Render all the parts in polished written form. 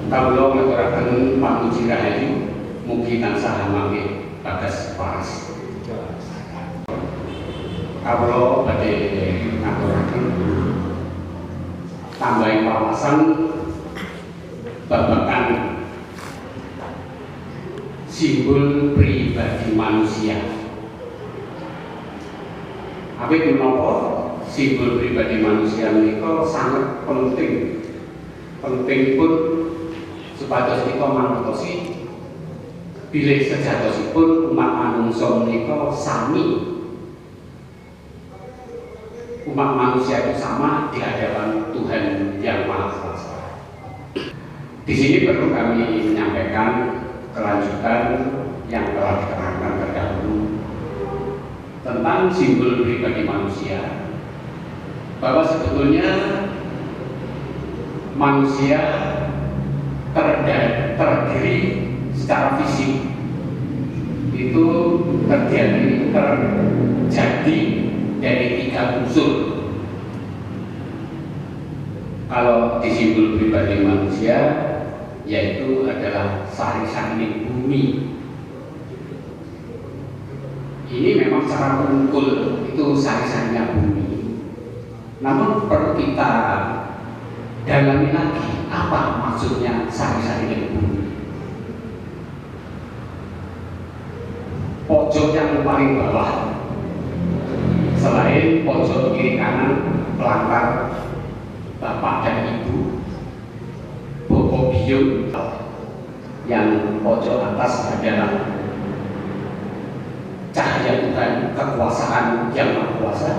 Kawula ngaturaken pamuji rahayu mugi tansah mangke bagas waras. Kawula badhe ngaturaken tambahi wawasan babagan simbol pribadi manusia. Awit menapa simbol pribadi manusia menika sangat penting. Penting pun supados kita mangertosi bilih sejatosipun umat manungsa menika sami. Umat manusia itu sama di hadapan Tuhan Yang Maha Kuasa. Di sini perlu kami menyampaikan kelanjutan yang telah diterangkan terdahulu tentang simbol pribadi manusia, bahwa sebetulnya manusia terdiri secara fisik itu terjadi dari 3 unsur. Kalau di simbol pribadi manusia, yaitu adalah sari-sari bumi. Ini memang secara pengukul itu sari-sarinya bumi. Namun perlu kita dalami lagi, apa maksudnya sari-sari bumi. Pojok yang paling bawah, selain pojok kiri kanan pelanggar bapak dan ibu, Bobo Biung, yang pojok atas adalah cahaya Tuhan, kekuasaan Yang Maha Kuasa.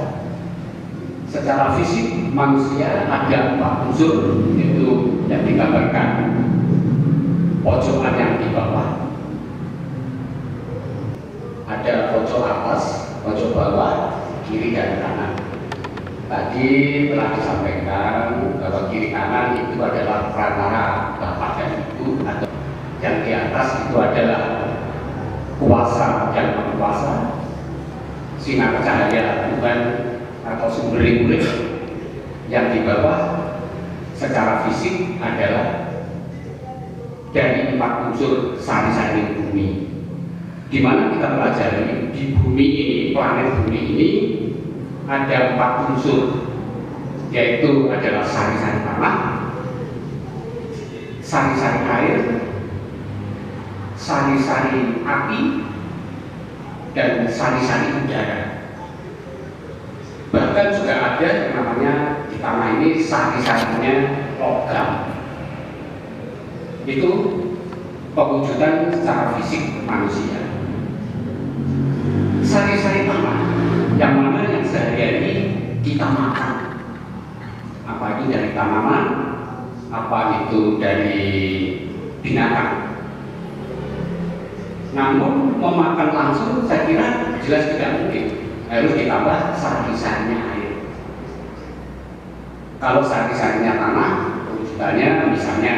Secara fisik manusia ada 4 unsur, itu yang digambarkan pojokan yang di bawah. Ada pojok atas, pojok bawah, kiri dan kanan. Tadi telah disampaikan bahwa kiri kanan itu adalah prantara bapak dan ibu, atau yang di atas itu adalah kuasa Yang Maha Kuasa, sinar cahaya Tuhan atau sumber urip. Yang di bawah secara fisik adalah dari 4 unsur sari-sari bumi, di mana kita pelajari di bumi ini, planet bumi ini ada 4 unsur, yaitu adalah sari-sari tanah, sari-sari air, sari-sari api, dan sari-sari udara. Bahkan juga ada yang namanya di tanah ini sari-sarinya logam. Itu pewujudan secara fisik manusia. Sari-sari tanah yang mana yang sehari-hari kita makan, apa itu dari tanaman, apa itu dari binatang. Namun memakan langsung saya kira jelas tidak mungkin, harus ditambah sari-sarinya air. Kalau sari-sarinya tanah, pewujudannya misalnya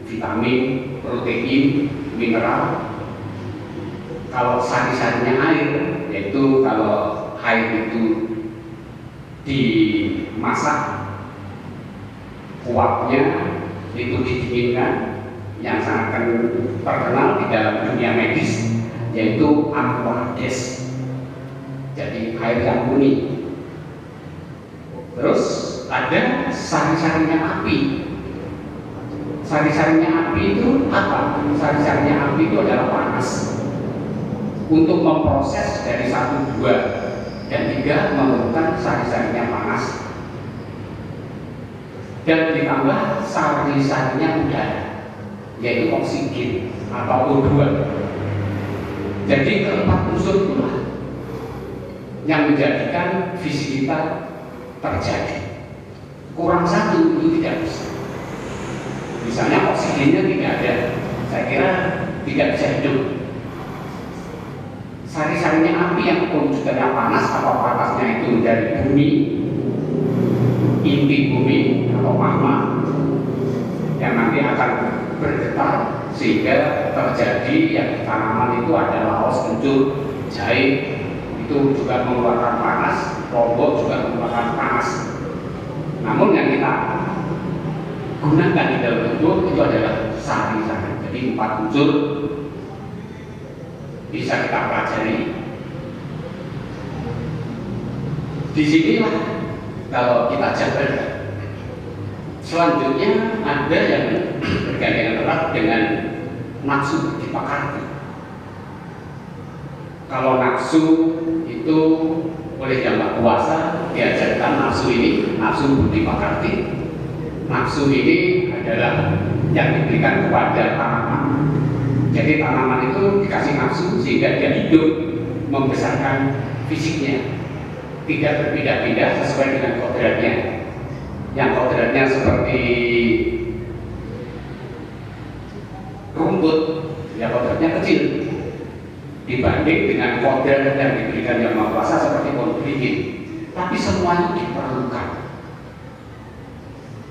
vitamin, protein, mineral. Kalau sari-sarinya air, yaitu kalau air itu dimasak, uapnya itu didinginkan, yang sangat terkenal di dalam dunia medis, yaitu aquades, jadi air yang kuning. Terus ada sari-sarinya api. Sari-sarinya api itu apa? Sari-sarinya api itu adalah panas. Untuk memproses dari 1, 2, dan 3 memerlukan sari-sarinya panas. Dan ditambah sari-sarinya udara, yaitu oksigen atau O2. Jadi keempat unsur itulah yang menjadikan fisik kita terjadi. Kurang satu itu tidak bisa. Misalnya oksigennya tidak ada, saya kira tidak bisa hidup. Sari-sarinya api yang pewujudannya panas atau panasnya itu dari bumi, inti bumi atau magma, yang nanti akan bergetar sehingga terjadi yang di tanaman itu ada laos kencur, jahe, itu juga mengeluarkan panas, lombok juga mengeluarkan panas. Namun yang kita gunakan di dalam tubuh itu adalah sari-sari. Jadi 4 unsur bisa kita pelajari. Di sinilah kalau kita jabarkan. Selanjutnya ada yang bergandengan erat dengan nafsu dipakarti. Kalau nafsu itu oleh Yang Maha Kuasa diajarkan nafsu ini, nafsu budi pakarti. Nafsu ini adalah yang diberikan kepada tanaman. Jadi tanaman itu dikasih nafsu sehingga dia hidup, membesarkan fisiknya, tidak berpindah-pindah sesuai dengan kodratnya. Yang kodratnya seperti rumput, ya kodratnya kecil dibanding dengan kodrat yang diberikan Yang Maha Kuasa seperti pohon beringin. Tapi semuanya diperlukan.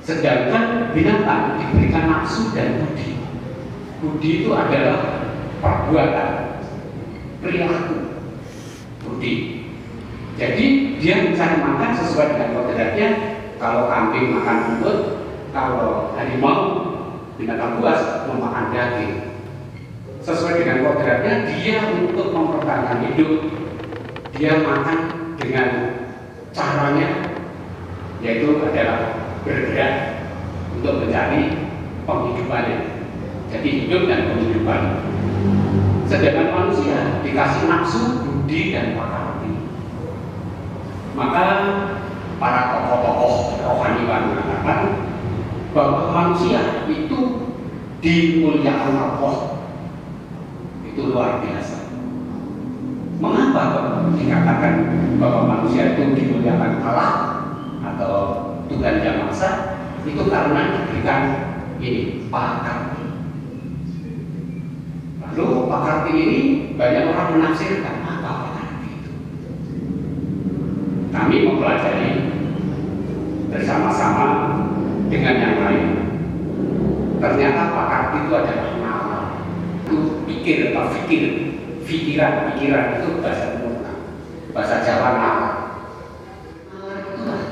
Sedangkan binatang diberikan nafsu dan budi. Budi itu adalah perbuatan, perilaku. Budi. Jadi dia mencari makan sesuai dengan kodratnya. Kalau kambing makan rumput, kalau harimau binatang buas memakan daging. Sesuai dengan kodratnya, dia untuk mempertahankan hidup, dia makan dengan caranya, yaitu adalah bergerak untuk mencari penghidupannya. Jadi hidup dan penghidupan. Sedangkan manusia dikasih nafsu, budi dan pakarti. Maka para tokoh-tokoh rohaniwan mengatakan bahwa manusia itu dimuliakan Allah. Itu luar biasa. Mengapa dikatakan bahwa manusia itu dimuliakan Allah atau Tuhan Yang Maha Esa? Itu karena diberikan ini pakarti. Lalu pakarti ini banyak orang menafsirkan apa pakarti itu. Kami mempelajari bersama-sama dengan yang lain. Ternyata pakarti itu adalah nalar. Itu pikir atau pikiran itu bahasa Murna, bahasa Jawa nalar. Nalar itulah.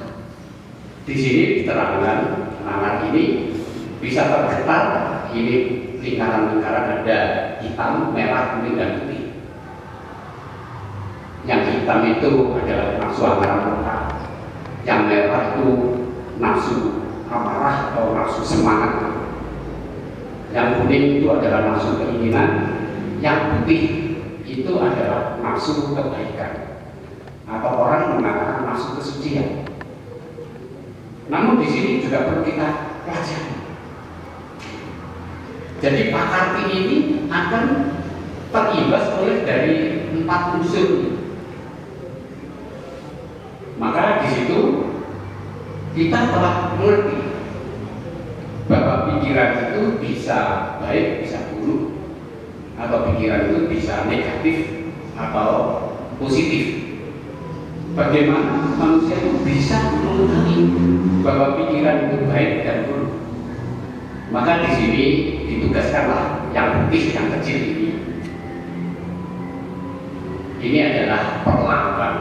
Di sini diterangkan nalar ini bisa tergetar. Ini lingkaran-lingkaran ada hitam, merah, kuning dan putih. Yang hitam itu adalah nafsu amarah murka. Yang merah itu nafsu amarah atau nafsu semangat. Yang kuning itu adalah nafsu keinginan. Yang putih itu adalah nafsu kebaikan. Atau orang mengatakan nafsu kesucian. Namun di sini juga perlu kita pelajari. Jadi pakarti ini akan terimbas oleh dari 4 unsur. Maka di situ kita telah mengerti bahwa pikiran itu bisa baik, bisa buruk, atau pikiran itu bisa negatif atau positif. Bagaimana manusia itu bisa mengetahui bahwa pikiran itu baik dan buruk? Maka di sini ditugaskanlah yang putih, yang kecil ini. Ini adalah perlakuan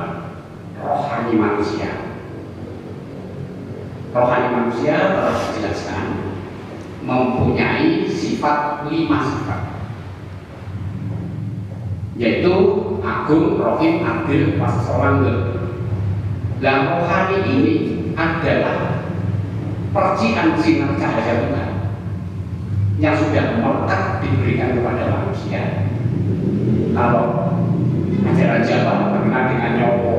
rohani manusia. Rohani manusia telah dijelaskan mempunyai sifat 5 sifat, yaitu agung, rohim, adil, wassalamul. Dan rohani ini adalah percikan sinar cahaya Tuhan yang sudah melekat diberikan kepada manusia. Kalau ajaran Jawa terkenal dengan nyowo,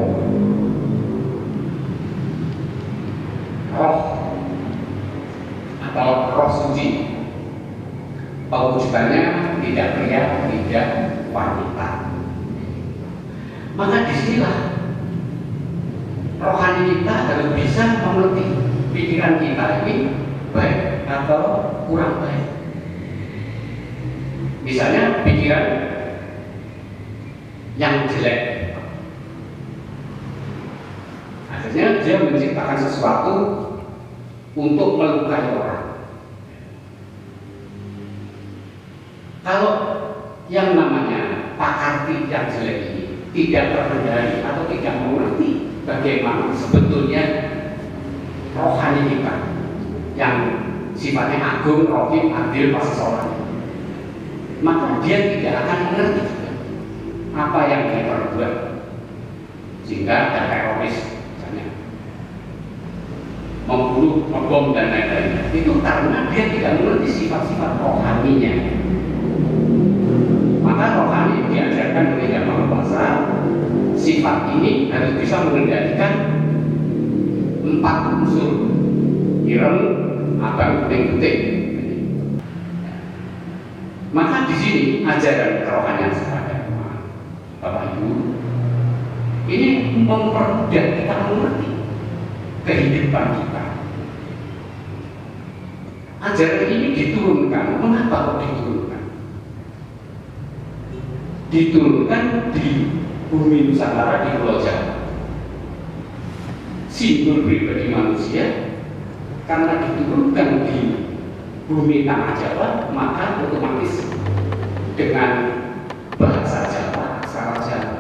roh atau roh suci. Pewujudannya tidak pria, tidak wanita. Maka disinilah rohani kita harus bisa mengerti pikiran kita ini baik atau kurang baik. Misalnya pikiran yang jelek, akhirnya dia menciptakan sesuatu untuk melukai orang. Kalau yang namanya pakarti yang jelek ini tidak terkendali atau tidak mengerti bagaimana sebetulnya rohani kita yang sifatnya agung, rohim, adil, pasti sholat, maka dia tidak akan mengerti juga apa yang dia perbuat, sehingga ada teroris misalnya membunuh, membom dan lain-lain. Itu karena dia tidak mengerti sifat-sifat rohaninya. Maka rohani diajarkan oleh Yang Maha Kuasa, sifat ini harus bisa mengendalikan 4 unsur: ireng, abang, kuning, putih. Maka di sini ajaran kerohanian seagama, Bapak Ibu, ini mempermudah kita mengerti kehidupan kita. Ajaran ini diturunkan. Mengapa kok diturunkan? Diturunkan di bumi Nusantara, di Pulau Jawa. Simbol pribadi manusia karena diturunkan di bumi tanah Jawa, maka otomatis dengan bahasa Jawa, aksara Jawa.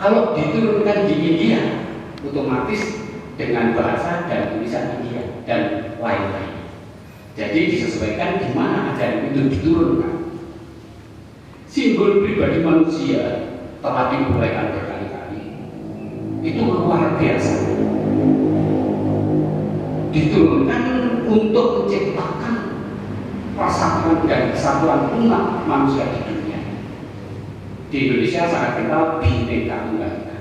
Kalau diturunkan di India, otomatis dengan bahasa dan tulisan India dan lain-lain. Jadi disesuaikan di mana ajaran itu diturunkan. Simbol pribadi manusia telah diuraikan berkali-kali. Itu luar biasa. Diturunkan untuk menciptakan persatuan dan kesatuan umat manusia di dunia. Di Indonesia sangat kental Bhinneka Tunggal Ika.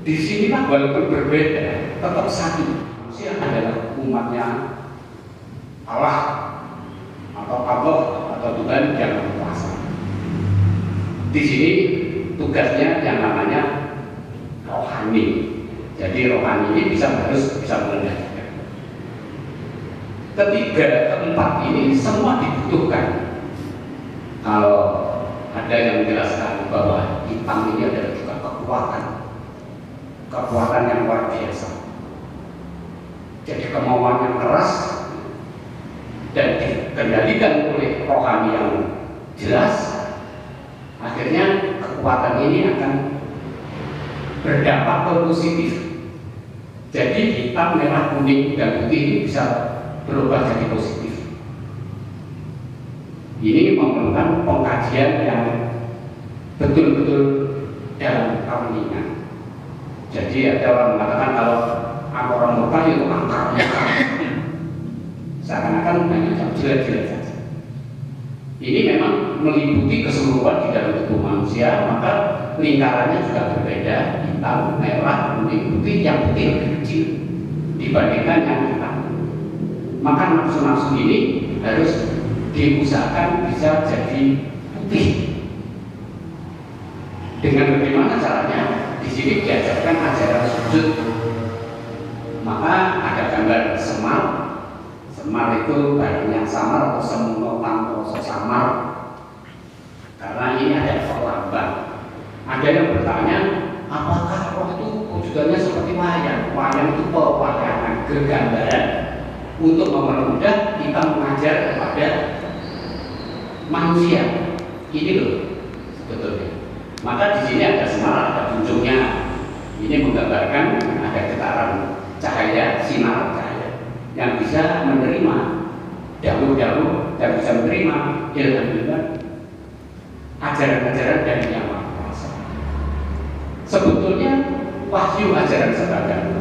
Di sinilah walaupun berbeda, tetap satu. Manusia adalah umatnya Allah atau Tuhan yang berkuasa. Di sini tugasnya yang namanya rohani. Jadi rohani ini harus bisa mengendalikan. Ketiga, keempat ini semua dibutuhkan. Kalau ada yang menjelaskan bahwa hitam ini adalah juga kekuatan yang luar biasa. Jadi kemauan yang keras dan dikendalikan oleh rohani yang jelas, akhirnya kekuatan ini akan berdampak positif. Jadi hitam, merah, kuning, dan putih ini bisa berubah jadi positif. Ini memerlukan pengkajian yang betul-betul dalam keheningan. Jadi ada orang mengatakan kalau orang murka itu akarnya, seakan-akan hanya jelek-jelek saja. Ini memang meliputi keseluruhan di dalam tubuh manusia, maka lingkarannya juga berbeda, hitam, merah, kuning, putih. Yang putih lebih kecil dibandingkan yang hitam. Maka nafsu-nafsu ini harus diusahakan bisa jadi putih. Dengan bagaimana caranya? Di sini diajarkan ajaran sujud. Maka ada gambar semar. Semar itu barang yang samar atau semuno tanpa samar. Karena ini ada perlambang. Ada yang bertanya, apakah roh itu wujudannya seperti wayang? Wayang itu pewayangan, kegambaran untuk mempermudah kita mengajar kepada manusia. Ini loh sebetulnya. Maka di sini ada semar, ada ujungnya. Ini menggambarkan ada getaran cahaya, sinar cahaya yang bisa menerima dahulu-dahulu dan bisa menerima ilmu-ilmu ajaran-ajaran dari Yang Maha Kuasa. Sebetulnya wahyu ajaran seagama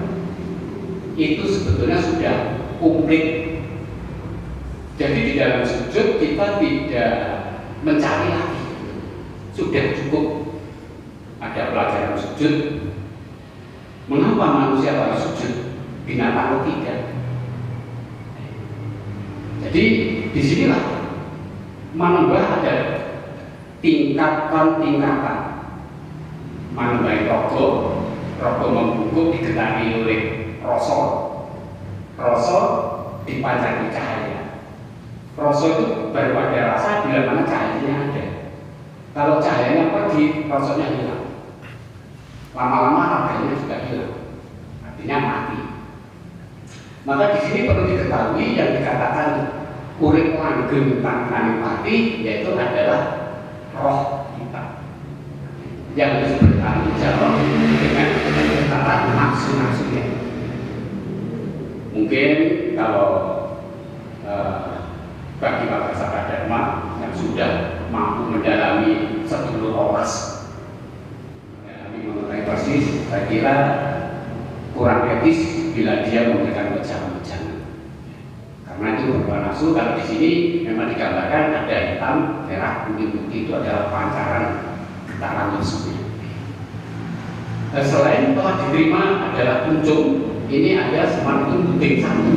itu sebetulnya sudah komplit. Jadi di dalam sujud kita tidak mencari lagi, sudah cukup ada pelajaran sujud. Mengapa manusia harus sujud, binatang atau tidak? Jadi disinilah manembah ada tingkatan-tingkatan. Manembah rogo membungkuk digetari oleh rasa dipancarkan cahaya. Rasa itu baru ada rasa bila mana cahayanya ada. Kalau cahayanya pergi, rasanya hilang. Lama-lama harganya juga hilang, artinya mati. Maka di sini perlu diketahui yang dikatakan urip langgeng tanpa mati, yaitu adalah roh kita yang harus bertanggung jawab dengan tentara nafsu-nafsunya. Mungkin kalau bagi Pak Kasada Dharma yang sudah mampu mendalami sedulur oras, mendalami mengenai persis, saya kira kurang etis bila dia memberikan wejangan-wejangan. Karena itu berbuah nafsu. Kalau di sini memang digambarkan ada hitam, merah, kuning, putih, itu adalah pancaran getaran nafsunya. Selain telah diterima adalah kuncung, ini ada semangat buting satu.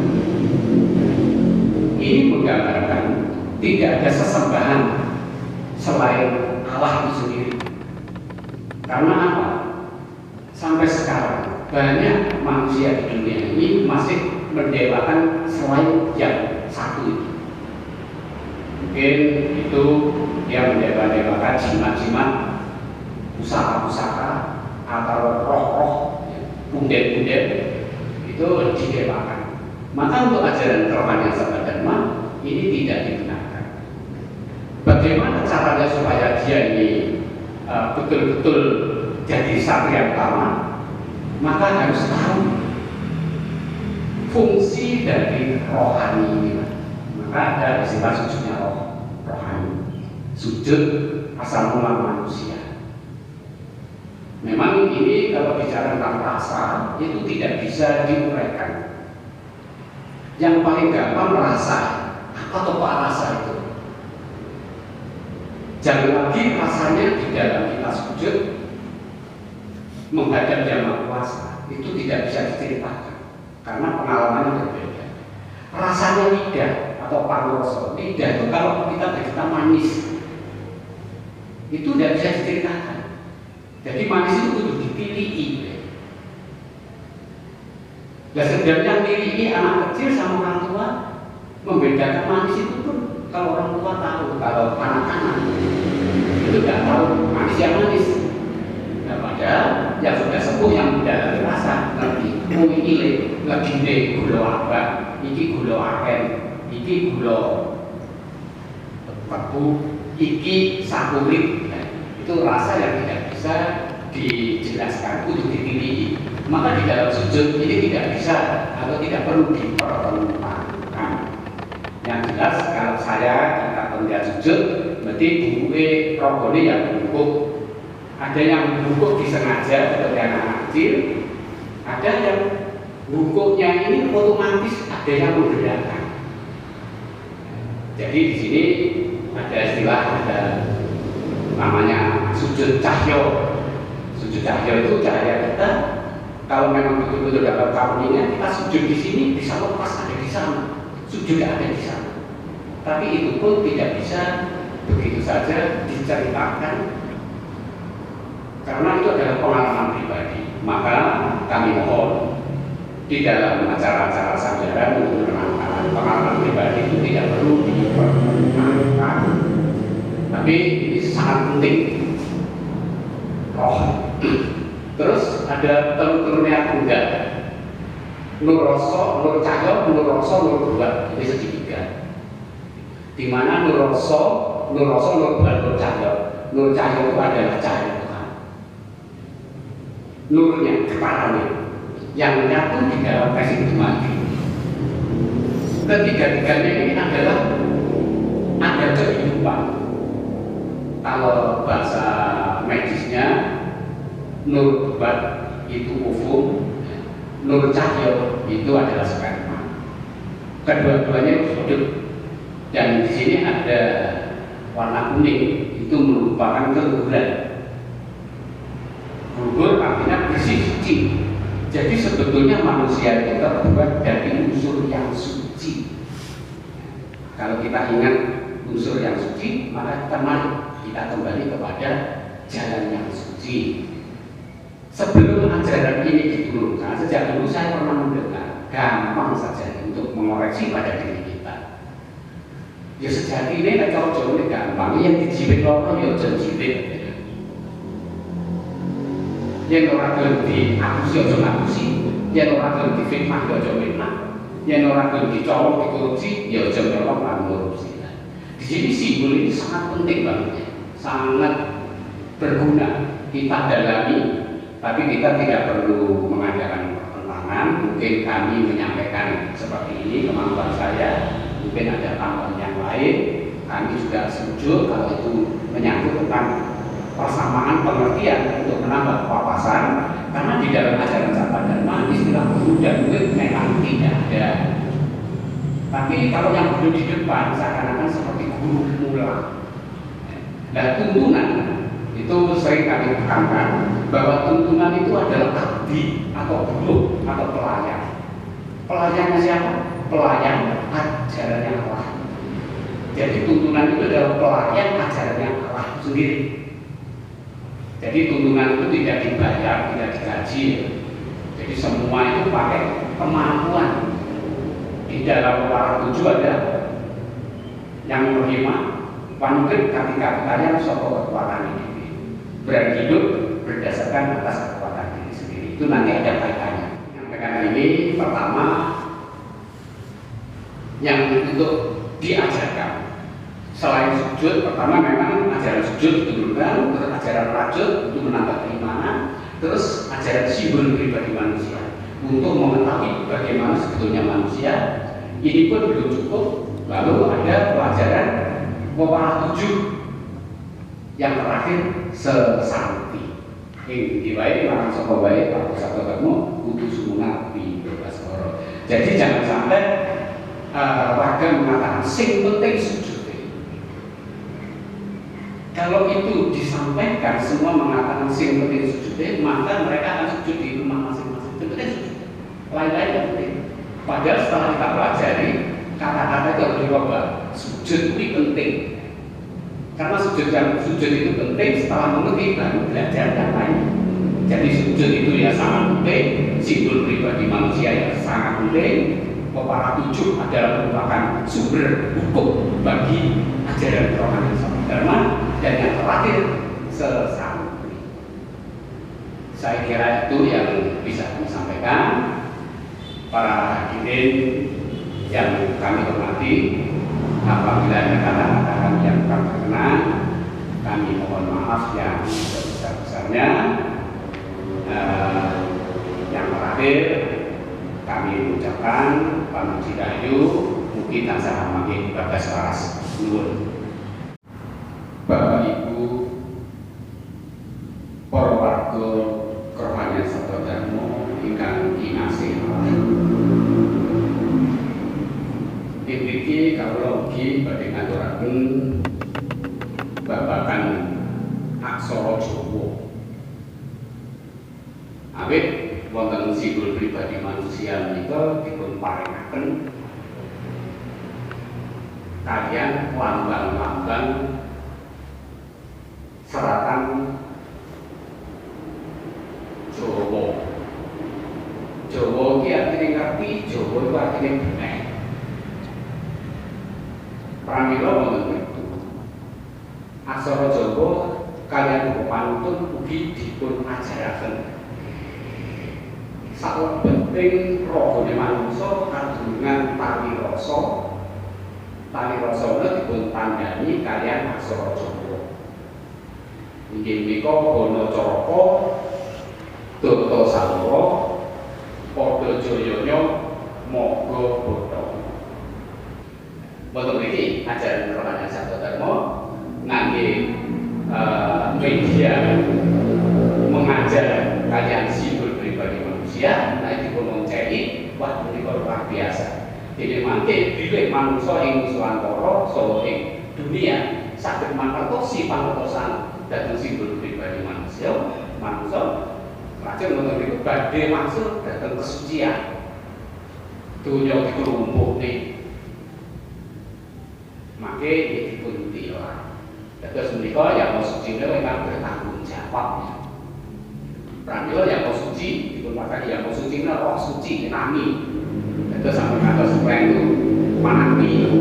Ini menggambarkan tidak ada sesembahan selain Allah itu sendiri. Karena apa? Sampai sekarang banyak manusia di dunia ini masih mendewakan selain yang satu itu. Mungkin itu dia mendewa-dewakan jimat-jimat, pusaka-pusaka, atau roh-roh, bunden-bunden, itu didewakan. Maka untuk ajaran rohani Sabda Dharma ini tidak dibenarkan. Bagaimana caranya supaya dia ini betul-betul jadi satria utama? Maka harus tahu fungsi dari rohani ini. Maka ada istilah sujudnya rohani, sujud asal mula manusia. Memang ini kalau bicara tentang rasa itu tidak bisa diuraikan. Yang paling gampang rasa, apa tokoh rasa itu? Jangan lagi rasanya di dalam kita sujud menghadap Yang Maha Kuasa, itu tidak bisa diceritakan karena pengalamannya berbeda. Rasanya lidah atau pangroso, lidah itu kalau kita manis, itu tidak bisa diceritakan. Jadi manis itu kudu dipilihi. Dan sebenarnya pilih anak kecil sama orang tua, membedakan manis itu pun kalau orang tua tahu, kalau anak-anak itu tidak tahu manis yang manis. Nah, padahal yang sudah sepuh yang tidak rasa ngerti. Oh ini lagi deh gula apa? Iki gula aren, iki gula tebu, iki sapurit. Nah, itu rasa yang tidak bisa dijelaskan, untuk dipilih. Maka di dalam sujud ini tidak bisa atau tidak perlu dipertemukan. Yang jelas kalau kita pendia sujud, berarti bukunya rogone yang bungkuk. Ada yang bungkuk disengaja seperti anak kecil, ada yang bungkuknya ini otomatis ada yang membedakan. Jadi di sini ada istilah, ada namanya sujud cahyo. Sujud cahyo itu cahaya kita. Kalau memang betul-betul dalam karunia kita sujud di sini bisa lepas ada di sana, sujud ada di sana. Tapi itu pun tidak bisa begitu saja diceritakan karena itu adalah pengalaman pribadi. Maka kami mohon di dalam acara-acara sandaran untuk menerangkan pengalaman pribadi itu tidak perlu diperkenalkan. Tapi ini sangat penting. Terus ada telur-telurnya tunggal, nur roso, nur cahyo, nur roso, nur dua, ini segitiga. Di mana nur roso, nur dua, nur cahyo. Nur cahyo itu adalah cahaya Tuhan. Nurnya, kepalanya, yang nyatu di dalam kasih Tuhan. Ketiga-tiganya ini adalah ada kehidupan. Kalau bahasa medisnya, nur bubat itu ufum, nur cahyo itu adalah sperma. Kedua-duanya hidup. Dan di sini ada warna kuning, itu merupakan keluhuran. Luhur artinya bersih suci. Jadi sebetulnya manusia itu terbuat dari unsur yang suci. Kalau kita ingat unsur yang suci, maka kita kembali kepada jalan yang suci. Sebelum ajaran ini diturunkan, sejak dulu saya pernah mendengar, gampang saja untuk mengoreksi pada diri kita. Ya sejati ini kalau jauh gampang, yang dijibit orang ya jauh jibit. Yang orang gelem diakusi aja ngakusi, yang orang gelem difitnah ya aja fitnah, yang orang gelem dicolong dikorupsi ya aja nyolong lan korupsi. Di sini simbol ini sangat penting banget, sangat berguna kita dalami. Tapi kita tidak perlu mengadakan pertentangan pertanyaan, mungkin kami menyampaikan seperti ini kemampuan saya, mungkin ada tambahan yang lain. Kami juga setuju kalau itu menyangkut tentang persamaan pengertian untuk menambah wawasan, karena di dalam ajaran Sabadharma istilah guru dan murid memang tidak ada. Tapi kalau yang duduk di depan seakan-akan seperti guru mula. Nah, tuntunan itu sering kami tekankan bahwa tuntunan itu adalah abdi atau guru atau pelayan. Pelayannya siapa? Pelayan ajarannya Allah. Jadi tuntunan itu adalah pelayan ajarannya Allah itu sendiri. Jadi tuntunan itu tidak dibayar, tidak digaji. Jadi semua itu pakai kemampuan. Di dalam para tujuh ada yang menerima wanita ketika kalian soal kekuatan ini berani hidup berdasarkan atas kekuatan diri sendiri. Itu nanti ada kaitannya. Menyampaikan ini pertama yang untuk diajarkan selain sujud, pertama memang ajaran sujud diturunkan, terus ajaran rajut untuk menambah keimanan, terus ajaran simbol pribadi manusia untuk mengetahui bagaimana sebetulnya manusia. Ini pun belum cukup. Lalu ada pelajaran pewarna 7 yang terakhir sesanti. Ini diwai orang sapa wae Pak Satu Ketemu kudu sumunati berbaskara. Jadi jangan sampai warga mengatakan sing penting sujud. Kalau itu disampaikan semua mengatakan sing penting sujud, maka mereka akan sujud di rumah masing-masing. Penting sujud. Lain-lain yang penting. Padahal setelah kita pelajari kata-kata itu harus dirubah. Sujud itu penting. Karena sujud itu penting setelah mengerti baru belajar yang lain. Jadi sujud itu ya sangat penting. Simbol pribadi manusia ya sangat penting. Pewarna 7 adalah merupakan sumber hukum bagi ajaran rohani Sabadharma. Dan yang terakhir sesanti. Saya kira itu yang bisa kami sampaikan. Para hadirin yang kami hormati, apabila ada kata-kata kami yang kurang berkenan, kami mohon maaf yang sebesar-besarnya. Yang terakhir kami mengucapkan pamuji rahayu mugi tansah mangke bagas waras nuwun. Bapak Ibu para warga kerohanian Sabadharma ingkang kinasih Iki kalau lagi badhe ngaturaken babagan aksara Jawa. Awit wonten simbol pribadi manusia menika dipun paringaken kaliyan lambang-lambang seratan Jawa. Jawa iki artine ngerti, Jawa itu artine bener. Pramila wonten itu. Aksara Jawa kaliyan pantun ugi dipun ajaraken. Saklebeting ragane manungsa kandungan tali rasa. Tali rasane dipun tandani kaliyan aksara Jawa. Inggih menika Bana Caraka, Data Sawara, Pada Jayanya, Maga Bata. Untuk ini ajaran rohani Sabadharma ngangge media mengajar kalian simbol pribadi manusia. Nah itu pun mencari wah ini luar biasa. Ini mangke bilih manusia ing nuswantara saha ing dunia saged mangertosi pangertosan dhateng simbol pribadi manusia. Lajeng wonten niku badhe maksud dhateng kesucian. Dunya dikelumpuhne. Maka dipun tilah. Terus menika yang mau suci memang bertanggung jawab. Pramila yang mau suci dipun pakai yang mau suci roh suci nami. Terus sampai kata supaya itu manami.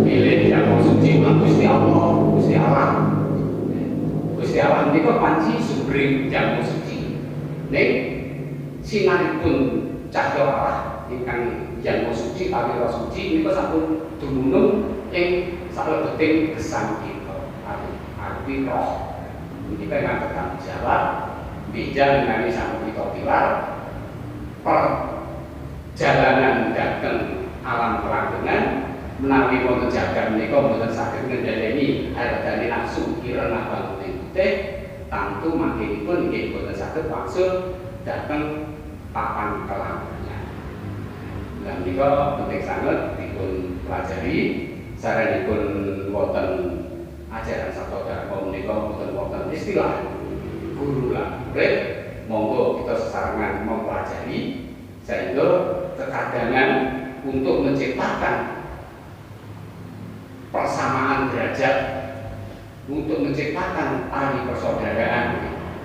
Pilih yang mau suci Gusti Allah, Gusti Allah. Gusti Allah menika panci sumber yang mau suci. Nek sinaripun cahya Allah ingkang yang mau suci kali roh suci menika sampun dumunung ing saklebeting gesang kita arti roh ini kan bertanggung jawab bija dengan sampun kita tilar per jalanan dhateng alam kelanggengan menawi wonten jagat menika boten saged ngendhaleni hargane nafsu ireng abang putih tantu mangkinipun nggih boten saged wangsul dhateng papan kelanggengan. Lah menika penting sanget dipun pelajari sarenipun wonten ajaran Sabda Dharma menika boten wonten istilah guru lan murid, monggo kita sesarengan mempelajari sehingga kekadangan untuk menciptakan persamaan derajat, untuk menciptakan tali persaudaraan,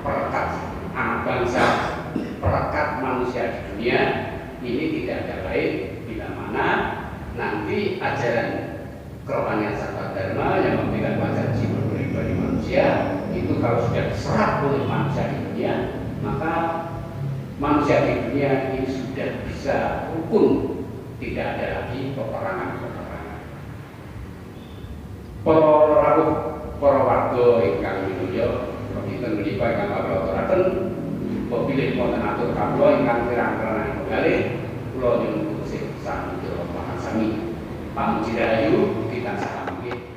perekat anak bangsa, perekat manusia di dunia ini tidak ada lain bila mana nanti ajaran kerohanian Sabda Dharma yang memberikan wajah jiwa bagi manusia itu kalau sudah diserap oleh manusia di dunia, maka manusia di dunia ini sudah bisa rukun, tidak ada lagi peperangan-peperangan. Para rawuh, para warga ingkang minulya, kinten menika ingkang kawula aturaken, bilih wonten atur kawula ingkang kirang-kirang kalih kula nyuwun sing sami Pamuji Rahayu kita sakit.